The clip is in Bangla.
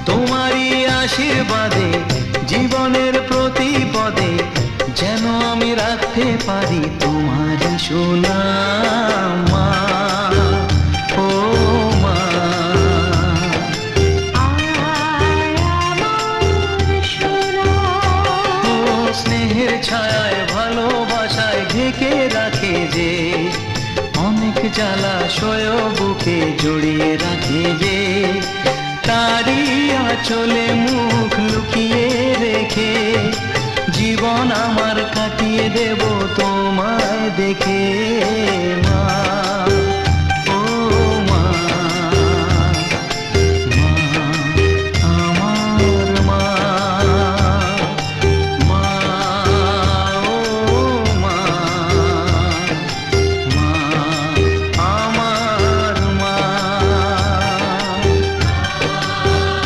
তোমারই আশীর্বাদে জীবনের প্রতি পদে যেন আমি রাখতে পারি তোমারই সুনাম মা, ও মা। ও স্নেহের ছায়ায় ভালোবাসায় ঢেকে রাখে যে, অনেক জ্বালাশয় বুকে জড়িয়ে রাখে যে, তারি আঁচলে মুখ লুকিয়ে রেখে জীবন আমার কাটিয়ে দেব তোমায় দেখে মা।